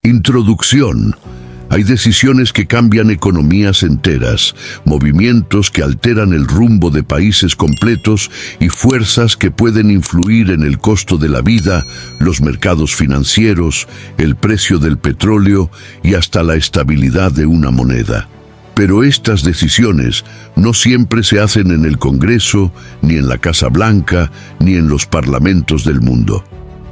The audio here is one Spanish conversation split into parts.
Introducción. Hay decisiones que cambian economías enteras, movimientos que alteran el rumbo de países completos y fuerzas que pueden influir en el costo de la vida, los mercados financieros, el precio del petróleo y hasta la estabilidad de una moneda. Pero estas decisiones no siempre se hacen en el Congreso, ni en la Casa Blanca, ni en los parlamentos del mundo.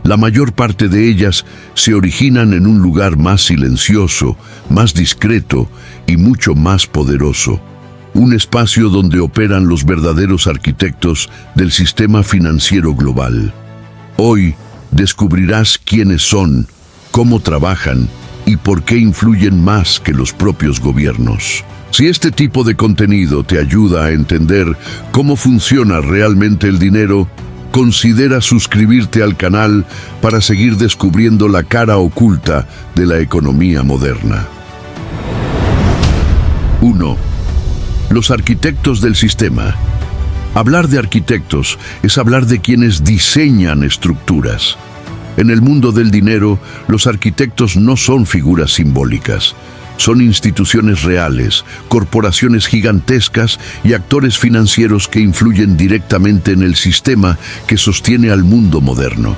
La mayor parte de ellas se originan en un lugar más silencioso, más discreto y mucho más poderoso. Un espacio donde operan los verdaderos arquitectos del sistema financiero global. Hoy descubrirás quiénes son, cómo trabajan y por qué influyen más que los propios gobiernos. Si este tipo de contenido te ayuda a entender cómo funciona realmente el dinero, considera suscribirte al canal para seguir descubriendo la cara oculta de la economía moderna. 1. Los arquitectos del sistema. Hablar de arquitectos es hablar de quienes diseñan estructuras. En el mundo del dinero, los arquitectos no son figuras simbólicas. Son instituciones reales, corporaciones gigantescas y actores financieros que influyen directamente en el sistema que sostiene al mundo moderno.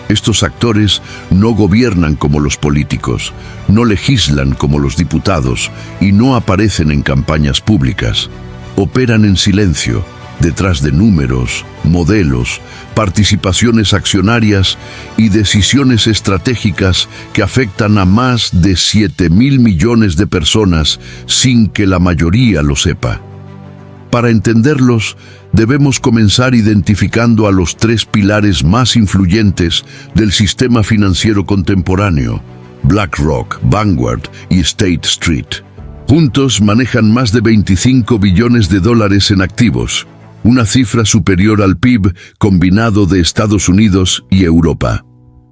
Estos actores no gobiernan como los políticos, no legislan como los diputados y no aparecen en campañas públicas. Operan en silencio, detrás de números, modelos, participaciones accionarias y decisiones estratégicas que afectan a más de 7.000 millones de personas sin que la mayoría lo sepa. Para entenderlos, debemos comenzar identificando a los tres pilares más influyentes del sistema financiero contemporáneo: BlackRock, Vanguard y State Street. Juntos manejan más de 25 billones de dólares en activos, una cifra superior al PIB combinado de Estados Unidos y Europa.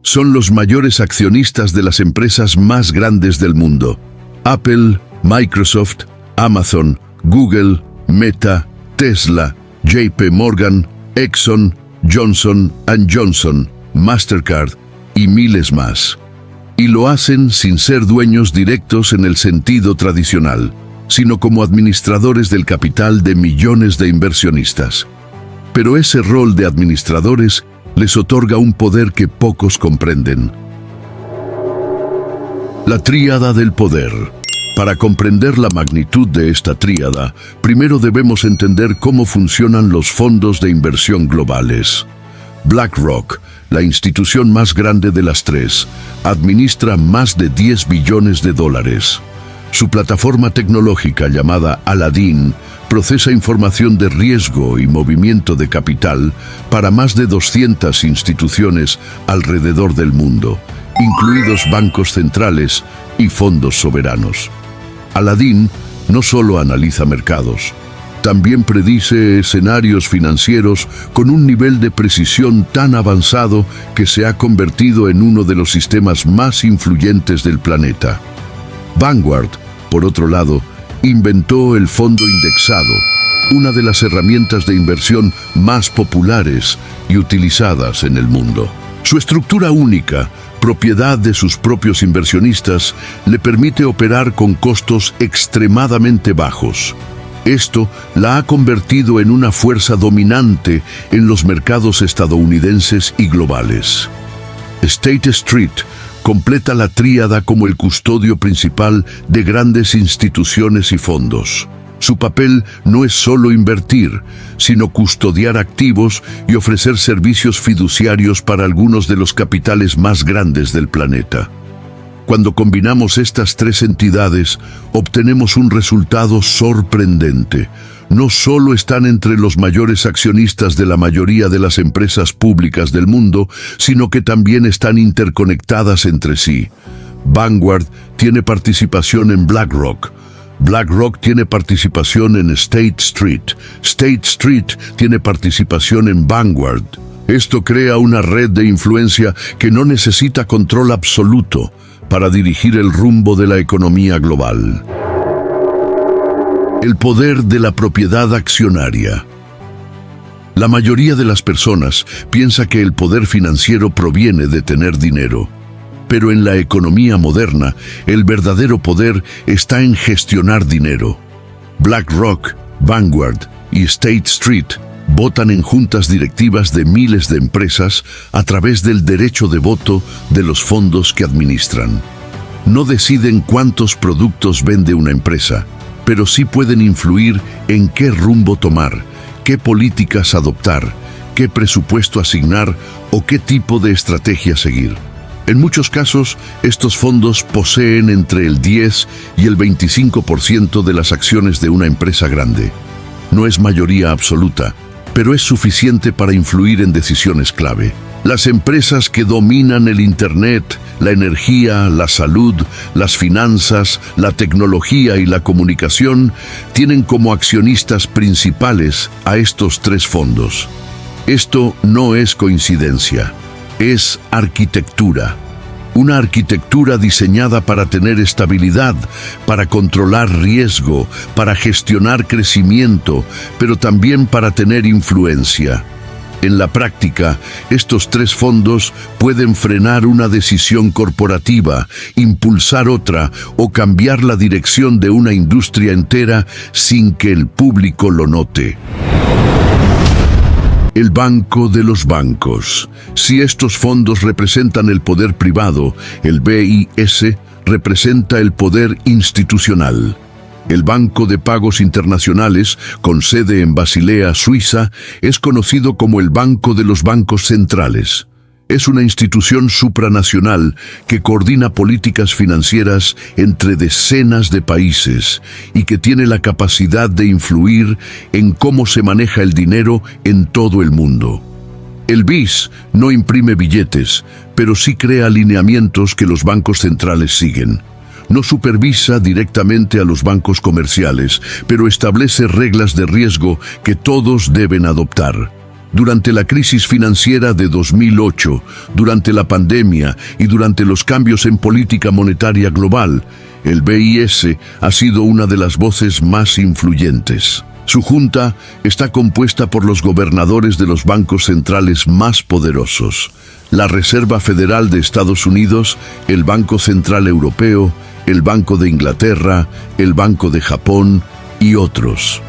Son los mayores accionistas de las empresas más grandes del mundo: Apple, Microsoft, Amazon, Google, Meta, Tesla, JP Morgan, Exxon, Johnson & Johnson, Mastercard y miles más. Y lo hacen sin ser dueños directos en el sentido tradicional, sino como administradores del capital de millones de inversionistas. Pero ese rol de administradores les otorga un poder que pocos comprenden. La tríada del poder. Para comprender la magnitud de esta tríada, primero debemos entender cómo funcionan los fondos de inversión globales. BlackRock, la institución más grande de las tres, administra más de 10 billones de dólares. Su plataforma tecnológica llamada Aladdin procesa información de riesgo y movimiento de capital para más de 200 instituciones alrededor del mundo, incluidos bancos centrales y fondos soberanos. Aladdin no solo analiza mercados, también predice escenarios financieros con un nivel de precisión tan avanzado que se ha convertido en uno de los sistemas más influyentes del planeta. Vanguard, por otro lado, inventó el fondo indexado, una de las herramientas de inversión más populares y utilizadas en el mundo. Su estructura única, propiedad de sus propios inversionistas, le permite operar con costos extremadamente bajos. Esto la ha convertido en una fuerza dominante en los mercados estadounidenses y globales. State Street completa la tríada como el custodio principal de grandes instituciones y fondos. Su papel no es solo invertir, sino custodiar activos y ofrecer servicios fiduciarios para algunos de los capitales más grandes del planeta. Cuando combinamos estas tres entidades, obtenemos un resultado sorprendente. No solo están entre los mayores accionistas de la mayoría de las empresas públicas del mundo, sino que también están interconectadas entre sí. Vanguard tiene participación en BlackRock. BlackRock tiene participación en State Street. State Street tiene participación en Vanguard. Esto crea una red de influencia que no necesita control absoluto para dirigir el rumbo de la economía global. El poder de la propiedad accionaria. La mayoría de las personas piensa que el poder financiero proviene de tener dinero. Pero en la economía moderna, el verdadero poder está en gestionar dinero. BlackRock, Vanguard y State Street votan en juntas directivas de miles de empresas a través del derecho de voto de los fondos que administran. No deciden cuántos productos vende una empresa, pero sí pueden influir en qué rumbo tomar, qué políticas adoptar, qué presupuesto asignar o qué tipo de estrategia seguir. En muchos casos, estos fondos poseen entre el 10 y el 25% de las acciones de una empresa grande. No es mayoría absoluta, pero es suficiente para influir en decisiones clave. Las empresas que dominan el Internet, la energía, la salud, las finanzas, la tecnología y la comunicación tienen como accionistas principales a estos tres fondos. Esto no es coincidencia, es arquitectura. Una arquitectura diseñada para tener estabilidad, para controlar riesgo, para gestionar crecimiento, pero también para tener influencia. En la práctica, estos tres fondos pueden frenar una decisión corporativa, impulsar otra o cambiar la dirección de una industria entera sin que el público lo note. El banco de los bancos. Si estos fondos representan el poder privado, el BIS representa el poder institucional. El Banco de Pagos Internacionales, con sede en Basilea, Suiza, es conocido como el Banco de los Bancos Centrales. Es una institución supranacional que coordina políticas financieras entre decenas de países y que tiene la capacidad de influir en cómo se maneja el dinero en todo el mundo. El BIS no imprime billetes, pero sí crea lineamientos que los bancos centrales siguen. No supervisa directamente a los bancos comerciales, pero establece reglas de riesgo que todos deben adoptar. Durante la crisis financiera de 2008, durante la pandemia y durante los cambios en política monetaria global, el BIS ha sido una de las voces más influyentes. Su junta está compuesta por los gobernadores de los bancos centrales más poderosos: la Reserva Federal de Estados Unidos, el Banco Central Europeo, el Banco de Inglaterra, el Banco de Japón y otros.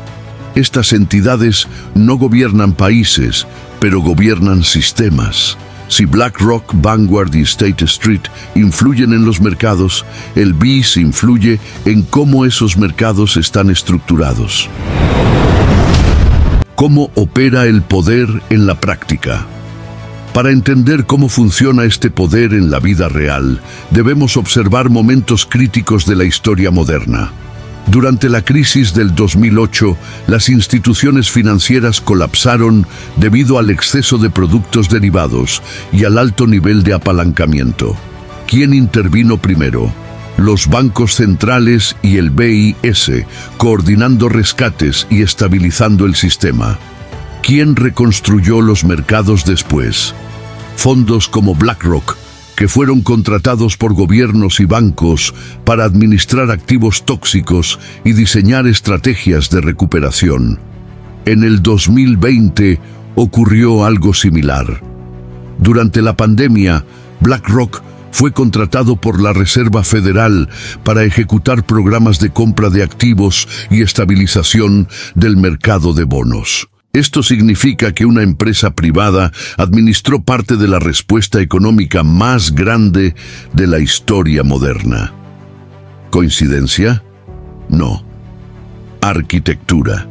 Estas entidades no gobiernan países, pero gobiernan sistemas. Si BlackRock, Vanguard y State Street influyen en los mercados, el BIS influye en cómo esos mercados están estructurados. ¿Cómo opera el poder en la práctica? Para entender cómo funciona este poder en la vida real, debemos observar momentos críticos de la historia moderna. Durante la crisis del 2008, las instituciones financieras colapsaron debido al exceso de productos derivados y al alto nivel de apalancamiento. ¿Quién intervino primero? Los bancos centrales y el BIS, coordinando rescates y estabilizando el sistema. ¿Quién reconstruyó los mercados después? Fondos como BlackRock, que fueron contratados por gobiernos y bancos para administrar activos tóxicos y diseñar estrategias de recuperación. En el 2020 ocurrió algo similar. Durante la pandemia, BlackRock fue contratado por la Reserva Federal para ejecutar programas de compra de activos y estabilización del mercado de bonos. Esto significa que una empresa privada administró parte de la respuesta económica más grande de la historia moderna. ¿Coincidencia? No. Arquitectura.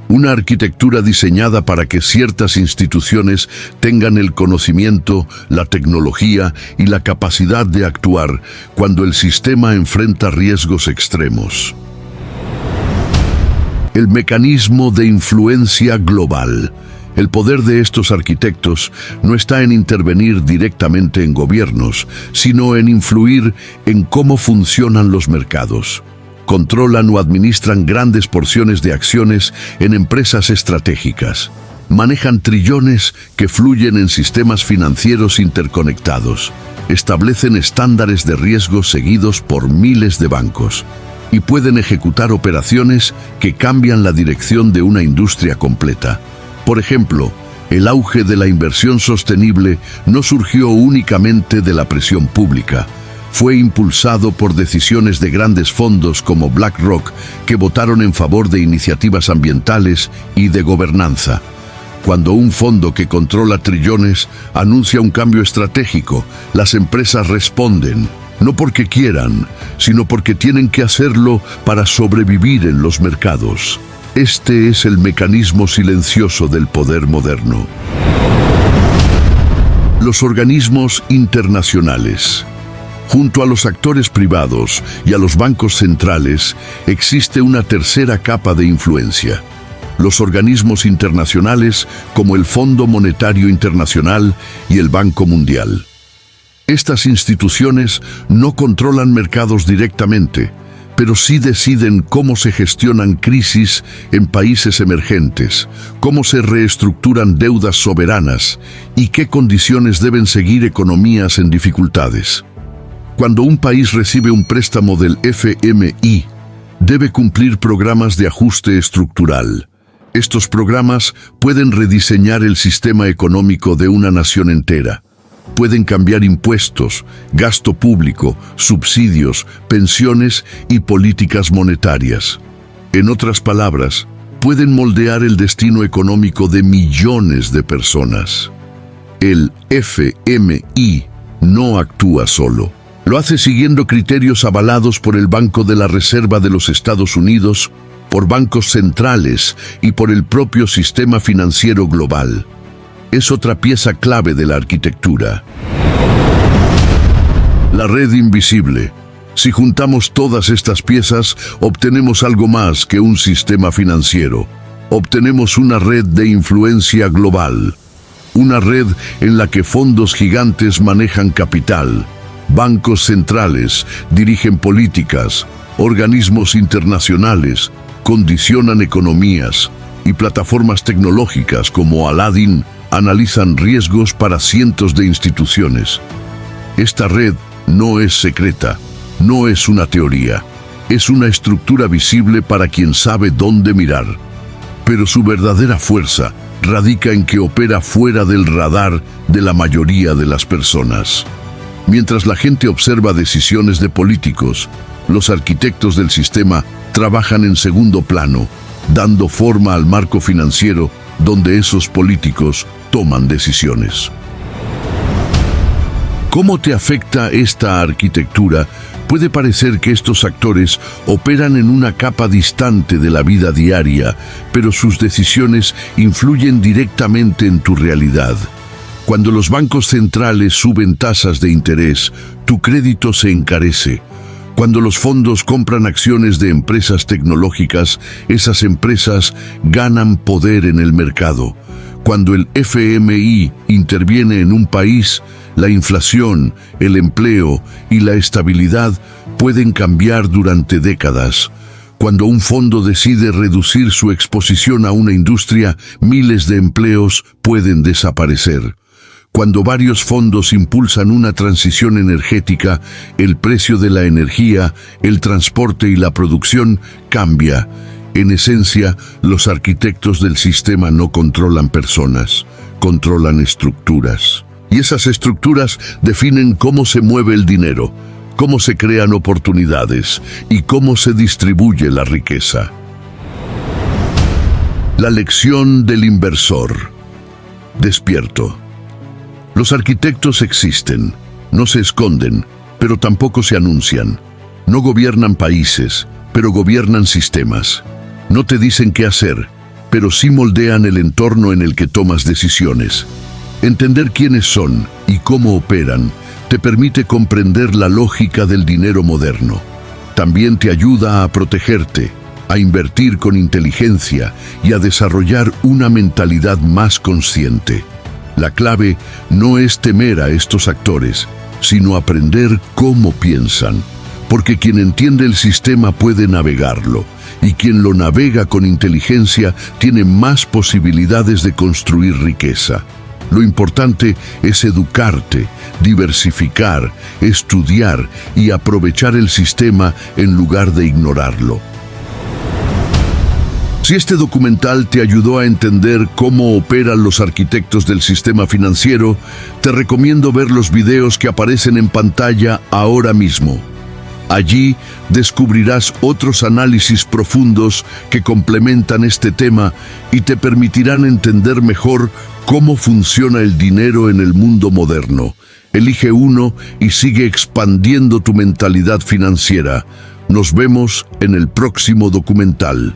Una arquitectura diseñada para que ciertas instituciones tengan el conocimiento, la tecnología y la capacidad de actuar cuando el sistema enfrenta riesgos extremos. El mecanismo de influencia global. El poder de estos arquitectos no está en intervenir directamente en gobiernos, sino en influir en cómo funcionan los mercados. Controlan o administran grandes porciones de acciones en empresas estratégicas. Manejan trillones que fluyen en sistemas financieros interconectados. Establecen estándares de riesgo seguidos por miles de bancos. Y pueden ejecutar operaciones que cambian la dirección de una industria completa. Por ejemplo, El auge de la inversión sostenible no surgió únicamente de la presión pública. Fue impulsado por decisiones de grandes fondos como BlackRock, que votaron en favor de iniciativas ambientales y de gobernanza. Cuando un fondo que controla trillones anuncia un cambio estratégico, las empresas responden, no porque quieran, sino porque tienen que hacerlo para sobrevivir en los mercados. Este es el mecanismo silencioso del poder moderno. Los organismos internacionales. Junto a los actores privados y a los bancos centrales, existe una tercera capa de influencia. Los organismos internacionales como el Fondo Monetario Internacional y el Banco Mundial. Estas instituciones no controlan mercados directamente, pero sí deciden cómo se gestionan crisis en países emergentes, cómo se reestructuran deudas soberanas y qué condiciones deben seguir economías en dificultades. Cuando un país recibe un préstamo del FMI, debe cumplir programas de ajuste estructural. Estos programas pueden rediseñar el sistema económico de una nación entera. Pueden cambiar impuestos, gasto público, subsidios, pensiones y políticas monetarias. En otras palabras, pueden moldear el destino económico de millones de personas. El FMI no actúa solo. Lo hace siguiendo criterios avalados por el Banco de la Reserva de los Estados Unidos, por bancos centrales y por el propio sistema financiero global. Es otra pieza clave de la arquitectura. La red invisible. Si juntamos todas estas piezas, obtenemos algo más que un sistema financiero. Obtenemos una red de influencia global. Una red en la que fondos gigantes manejan capital, bancos centrales dirigen políticas, organismos internacionales condicionan economías y plataformas tecnológicas como Aladdin analizan riesgos para cientos de instituciones. Esta red no es secreta, no es una teoría, es una estructura visible para quien sabe dónde mirar. Pero su verdadera fuerza radica en que opera fuera del radar de la mayoría de las personas. Mientras la gente observa decisiones de políticos, los arquitectos del sistema trabajan en segundo plano, dando forma al marco financiero donde esos políticos toman decisiones. ¿Cómo te afecta esta arquitectura? Puede parecer que estos actores operan en una capa distante de la vida diaria, pero sus decisiones influyen directamente en tu realidad. Cuando los bancos centrales suben tasas de interés, tu crédito se encarece. Cuando los fondos compran acciones de empresas tecnológicas, esas empresas ganan poder en el mercado. Cuando el FMI interviene en un país, la inflación, el empleo y la estabilidad pueden cambiar durante décadas. Cuando un fondo decide reducir su exposición a una industria, miles de empleos pueden desaparecer. Cuando varios fondos impulsan una transición energética, el precio de la energía, el transporte y la producción cambia. En esencia, los arquitectos del sistema no controlan personas, controlan estructuras. Y esas estructuras definen cómo se mueve el dinero, cómo se crean oportunidades y cómo se distribuye la riqueza. La lección del inversor. Despierto. Los arquitectos existen, no se esconden, pero tampoco se anuncian. No gobiernan países, pero gobiernan sistemas. No te dicen qué hacer, pero sí moldean el entorno en el que tomas decisiones. Entender quiénes son y cómo operan te permite comprender la lógica del dinero moderno. También te ayuda a protegerte, a invertir con inteligencia y a desarrollar una mentalidad más consciente. La clave no es temer a estos actores, sino aprender cómo piensan, porque quien entiende el sistema puede navegarlo, y quien lo navega con inteligencia tiene más posibilidades de construir riqueza. Lo importante es educarte, diversificar, estudiar y aprovechar el sistema en lugar de ignorarlo. Si este documental te ayudó a entender cómo operan los arquitectos del sistema financiero, te recomiendo ver los videos que aparecen en pantalla ahora mismo. Allí descubrirás otros análisis profundos que complementan este tema y te permitirán entender mejor cómo funciona el dinero en el mundo moderno. Elige uno y sigue expandiendo tu mentalidad financiera. Nos vemos en el próximo documental.